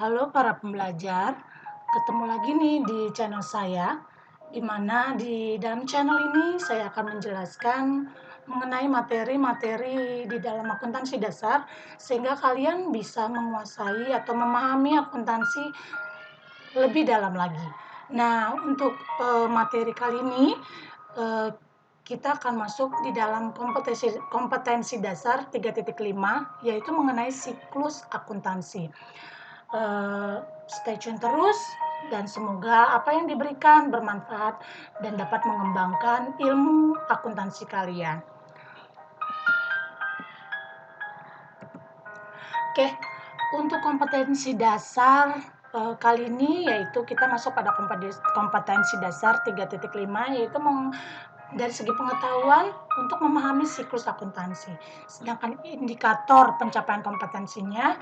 Halo para pembelajar, ketemu lagi nih di channel saya, di mana di dalam channel ini saya akan menjelaskan mengenai materi-materi di dalam akuntansi dasar, sehingga kalian bisa menguasai atau memahami akuntansi lebih dalam lagi. Nah, untuk materi kali ini, eh, kita akan masuk di dalam kompetensi dasar 3.5, yaitu mengenai siklus akuntansi. Stay tune terus, dan semoga apa yang diberikan bermanfaat dan dapat mengembangkan ilmu akuntansi kalian. Oke, untuk kompetensi dasar kali ini yaitu kita masuk pada kompetensi dasar 3.5, yaitu dari segi pengetahuan untuk memahami siklus akuntansi. Sedangkan indikator pencapaian kompetensinya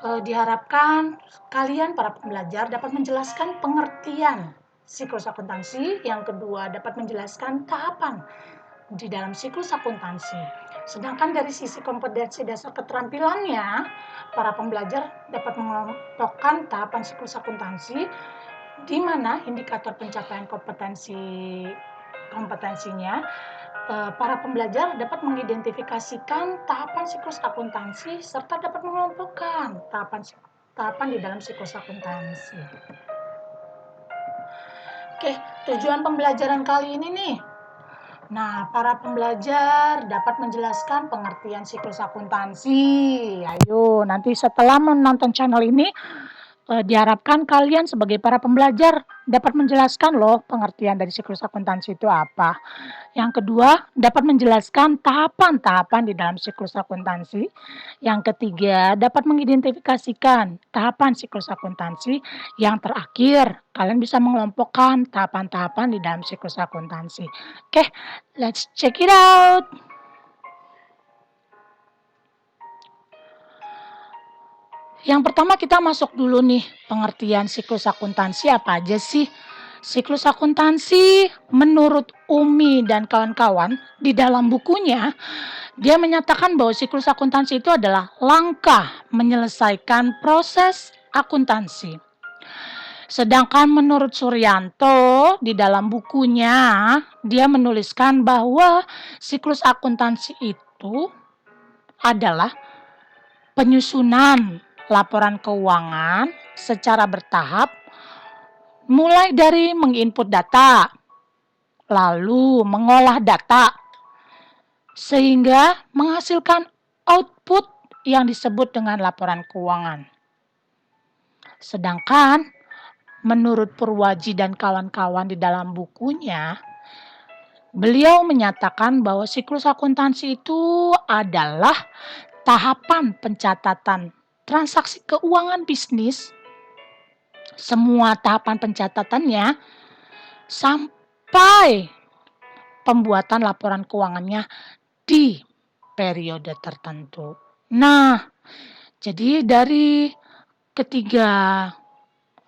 diharapkan kalian para pembelajar dapat menjelaskan pengertian siklus akuntansi, yang kedua dapat menjelaskan tahapan di dalam siklus akuntansi. Sedangkan dari sisi kompetensi dasar keterampilannya, para pembelajar dapat mengelompokkan tahapan siklus akuntansi, di mana indikator pencapaian kompetensinya, para pembelajar dapat mengidentifikasikan tahapan siklus akuntansi serta dapat mengelompokkan tahapan di dalam siklus akuntansi. Oke, tujuan pembelajaran kali ini nih. Nah, para pembelajar dapat menjelaskan pengertian siklus akuntansi. Ayo, nanti setelah menonton channel ini, diharapkan kalian sebagai para pembelajar dapat menjelaskan loh pengertian dari siklus akuntansi itu apa. Yang kedua, dapat menjelaskan tahapan-tahapan di dalam siklus akuntansi. Yang ketiga, dapat mengidentifikasikan tahapan siklus akuntansi. Yang terakhir, kalian bisa mengelompokkan tahapan-tahapan di dalam siklus akuntansi. Oke, let's check it out. Yang pertama kita masuk dulu nih, pengertian siklus akuntansi apa aja sih? Siklus akuntansi menurut Umi dan kawan-kawan di dalam bukunya, dia menyatakan bahwa siklus akuntansi itu adalah langkah menyelesaikan proses akuntansi. Sedangkan menurut Suryanto di dalam bukunya, dia menuliskan bahwa siklus akuntansi itu adalah penyusunan laporan keuangan secara bertahap, mulai dari menginput data, lalu mengolah data, sehingga menghasilkan output yang disebut dengan laporan keuangan. Sedangkan menurut Purwaji dan kawan-kawan di dalam bukunya, beliau menyatakan bahwa siklus akuntansi itu adalah tahapan pencatatan transaksi keuangan bisnis, semua tahapan pencatatannya, sampai pembuatan laporan keuangannya di periode tertentu. Nah, jadi dari ketiga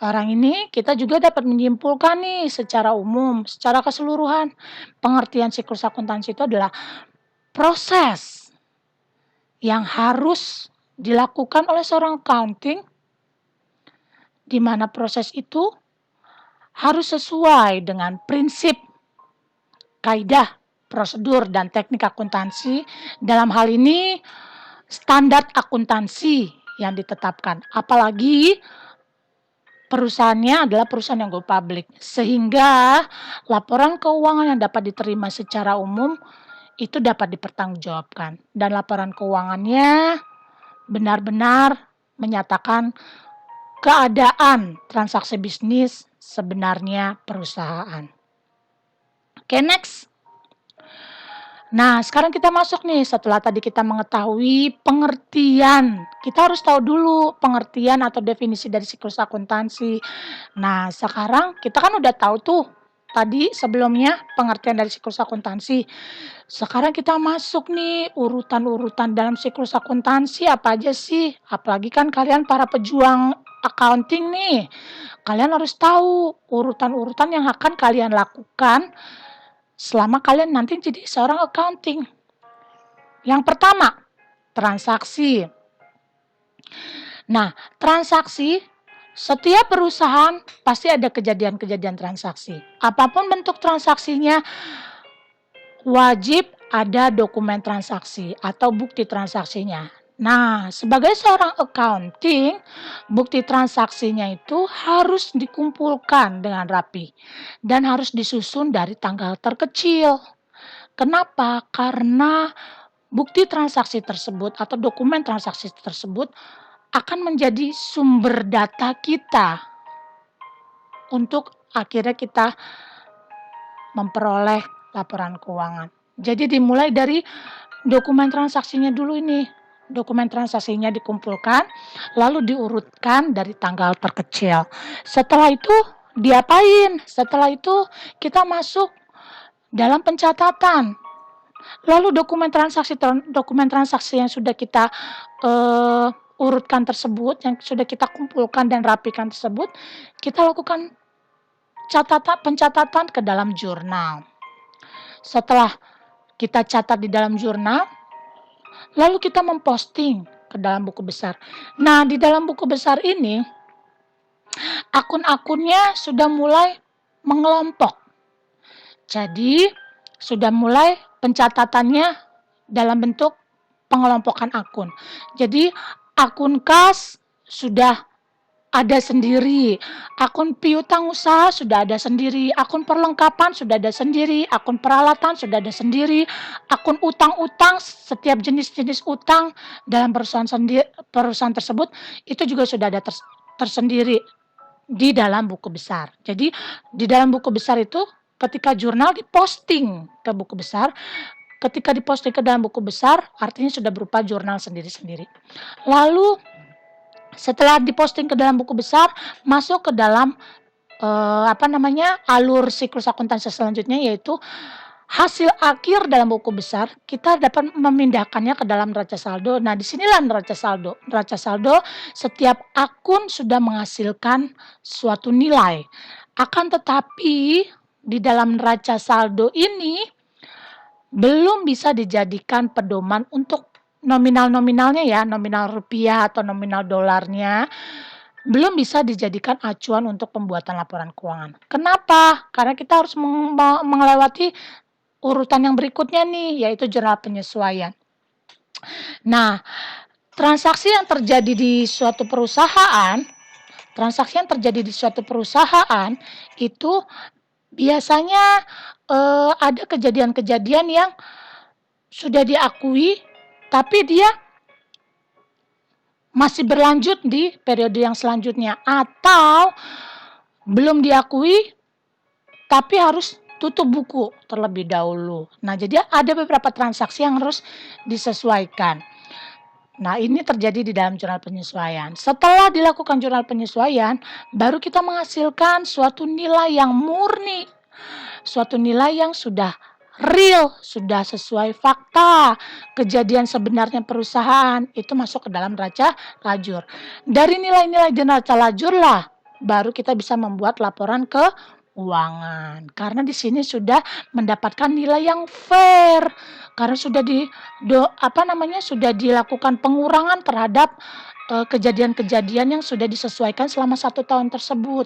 orang ini kita juga dapat menyimpulkan nih secara umum, secara keseluruhan, pengertian siklus akuntansi itu adalah proses yang harus dilakukan oleh seorang accounting, di mana proses itu harus sesuai dengan prinsip, kaidah, prosedur, dan teknik akuntansi. Dalam hal ini, standar akuntansi yang ditetapkan. Apalagi perusahaannya adalah perusahaan yang go public, sehingga laporan keuangan yang dapat diterima secara umum itu dapat dipertanggungjawabkan. Dan laporan keuangannya benar-benar menyatakan keadaan transaksi bisnis sebenarnya perusahaan. Oke, next. Nah, sekarang kita masuk nih, setelah tadi kita mengetahui pengertian. Kita harus tahu dulu pengertian atau definisi dari siklus akuntansi. Nah, sekarang kita kan udah tahu tuh tadi sebelumnya pengertian dari siklus akuntansi. Sekarang kita masuk nih urutan-urutan dalam siklus akuntansi apa aja sih? Apalagi kan kalian para pejuang accounting nih. Kalian harus tahu urutan-urutan yang akan kalian lakukan selama kalian nanti jadi seorang accounting. Yang pertama, transaksi. Nah, transaksi Setiap perusahaan pasti ada kejadian-kejadian transaksi. Apapun bentuk transaksinya, wajib ada dokumen transaksi atau bukti transaksinya. Nah, sebagai seorang accounting, bukti transaksinya itu harus dikumpulkan dengan rapi dan harus disusun dari tanggal terkecil. Kenapa? Karena bukti transaksi tersebut atau dokumen transaksi tersebut akan menjadi sumber data kita untuk akhirnya kita memperoleh laporan keuangan. Jadi dimulai dari dokumen transaksinya dulu ini. Dokumen transaksinya dikumpulkan, lalu diurutkan dari tanggal terkecil. Setelah itu diapain? Setelah itu kita masuk dalam pencatatan. Lalu dokumen transaksi yang sudah kita urutkan tersebut, yang sudah kita kumpulkan dan rapikan tersebut, kita lakukan pencatatan ke dalam jurnal. Setelah kita catat di dalam jurnal, lalu kita memposting ke dalam buku besar. Nah, di dalam buku besar ini, akun-akunnya sudah mulai mengelompok. Jadi, sudah mulai pencatatannya dalam bentuk pengelompokan akun. Jadi, akun kas sudah ada sendiri, akun piutang usaha sudah ada sendiri, akun perlengkapan sudah ada sendiri, akun peralatan sudah ada sendiri, akun utang-utang, setiap jenis-jenis utang dalam perusahaan tersebut itu juga sudah ada tersendiri di dalam buku besar. Jadi di dalam buku besar itu ketika jurnal diposting ke buku besar, ketika diposting ke dalam buku besar artinya sudah berupa jurnal sendiri-sendiri. Lalu setelah diposting ke dalam buku besar, masuk ke dalam alur siklus akuntansi selanjutnya, yaitu hasil akhir dalam buku besar kita dapat memindahkannya ke dalam neraca saldo. Nah, disinilah neraca saldo. Neraca saldo, setiap akun sudah menghasilkan suatu nilai. Akan tetapi di dalam neraca saldo ini belum bisa dijadikan pedoman untuk nominal-nominalnya ya, nominal rupiah atau nominal dolarnya belum bisa dijadikan acuan untuk pembuatan laporan keuangan. Kenapa? Karena kita harus melewati urutan yang berikutnya nih, yaitu jurnal penyesuaian. Nah, transaksi yang terjadi di suatu perusahaan itu biasanya ada kejadian-kejadian yang sudah diakui, tapi dia masih berlanjut di periode yang selanjutnya, atau belum diakui tapi harus tutup buku terlebih dahulu. Nah, jadi ada beberapa transaksi yang harus disesuaikan. Nah, ini terjadi di dalam jurnal penyesuaian. Setelah dilakukan jurnal penyesuaian, baru kita menghasilkan suatu nilai yang murni, suatu nilai yang sudah real, sudah sesuai fakta, kejadian sebenarnya perusahaan, itu masuk ke dalam neraca lajur. Dari nilai-nilai di neraca lajur lah, baru kita bisa membuat laporan keuangan. Karena di sini sudah mendapatkan nilai yang fair, karena sudah sudah dilakukan pengurangan terhadap kejadian-kejadian yang sudah disesuaikan selama 1 tahun tersebut.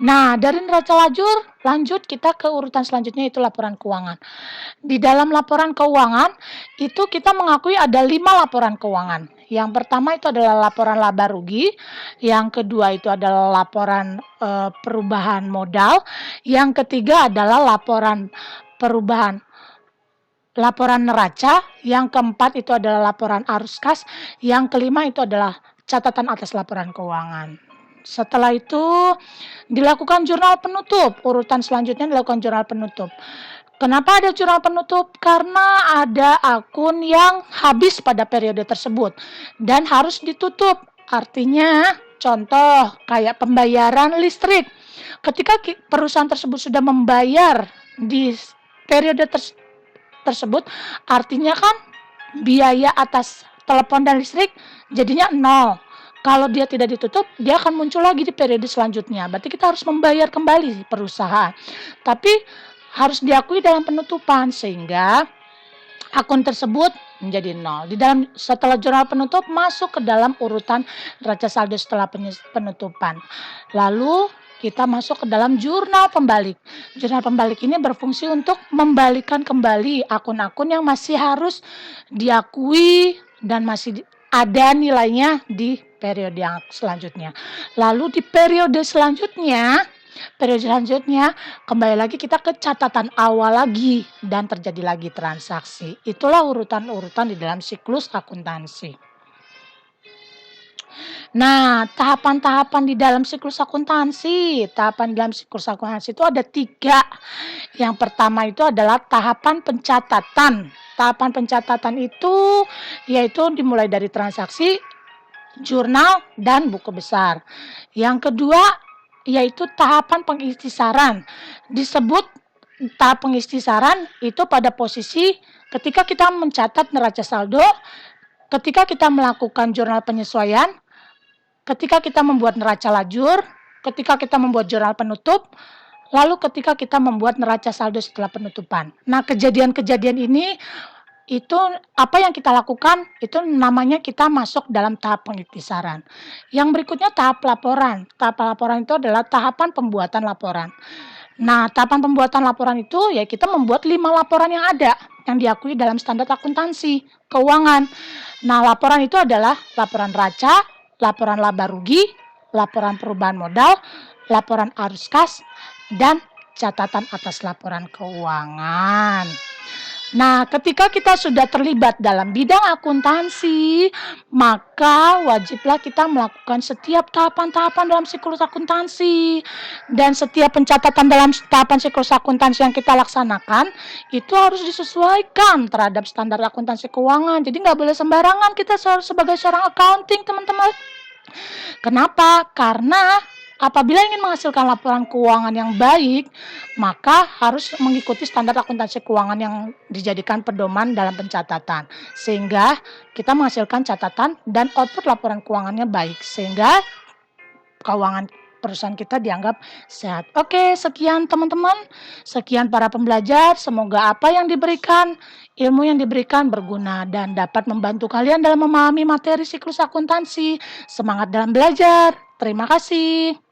Nah, dari neraca lajur, lanjut kita ke urutan selanjutnya, yaitu laporan keuangan. Di dalam laporan keuangan, itu kita mengakui ada 5 laporan keuangan. Yang pertama itu adalah laporan laba rugi, yang kedua itu adalah laporan perubahan modal, yang ketiga adalah laporan neraca, yang keempat itu adalah laporan arus kas, yang kelima itu adalah catatan atas laporan keuangan. Setelah itu dilakukan jurnal penutup. Urutan selanjutnya dilakukan jurnal penutup. Kenapa ada jurnal penutup? Karena ada akun yang habis pada periode tersebut dan harus ditutup. Artinya, contoh kayak pembayaran listrik. Ketika perusahaan tersebut sudah membayar di periode tersebut, artinya kan biaya atas telepon dan listrik jadinya 0. Kalau dia tidak ditutup, dia akan muncul lagi di periode selanjutnya. Berarti kita harus membayar kembali perusahaan. Tapi harus diakui dalam penutupan, sehingga akun tersebut menjadi 0. Setelah jurnal penutup masuk ke dalam urutan neraca saldo setelah penutupan. Lalu kita masuk ke dalam jurnal pembalik. Jurnal pembalik ini berfungsi untuk membalikan kembali akun-akun yang masih harus diakui dan masih ada nilainya di periode yang selanjutnya. Lalu di periode selanjutnya kembali lagi kita ke catatan awal lagi dan terjadi lagi transaksi. Itulah urutan-urutan di dalam siklus akuntansi. Nah, tahapan-tahapan di dalam siklus akuntansi. Tahapan dalam siklus akuntansi itu ada 3. Yang pertama itu adalah tahapan pencatatan. Tahapan pencatatan itu yaitu dimulai dari transaksi, jurnal, dan buku besar. Yang kedua yaitu tahapan pengikhtisaran. Disebut tahap pengikhtisaran itu pada posisi ketika kita mencatat neraca saldo, ketika kita melakukan jurnal penyesuaian, ketika kita membuat neraca lajur, ketika kita membuat jurnal penutup, lalu ketika kita membuat neraca saldo setelah penutupan. Nah, kejadian-kejadian ini itu apa yang kita lakukan itu namanya kita masuk dalam tahap pengikhtisaran. Yang berikutnya tahap laporan. Tahap laporan itu adalah tahapan pembuatan laporan. Nah, tahapan pembuatan laporan itu ya kita membuat 5 laporan yang ada yang diakui dalam standar akuntansi keuangan. Nah, laporan itu adalah laporan neraca, laporan laba rugi, laporan perubahan modal, laporan arus kas, dan catatan atas laporan keuangan. Nah, ketika kita sudah terlibat dalam bidang akuntansi, maka wajiblah kita melakukan setiap tahapan-tahapan dalam siklus akuntansi. Dan setiap pencatatan dalam tahapan siklus akuntansi yang kita laksanakan, itu harus disesuaikan terhadap standar akuntansi keuangan. Jadi nggak boleh sembarangan kita sebagai seorang accounting, teman-teman. Kenapa? Karena apabila ingin menghasilkan laporan keuangan yang baik, maka harus mengikuti standar akuntansi keuangan yang dijadikan pedoman dalam pencatatan. Sehingga kita menghasilkan catatan dan output laporan keuangannya baik. Sehingga keuangan perusahaan kita dianggap sehat. Oke, sekian teman-teman. Sekian para pembelajar. Semoga apa yang diberikan, ilmu yang diberikan berguna dan dapat membantu kalian dalam memahami materi siklus akuntansi. Semangat dalam belajar. Terima kasih.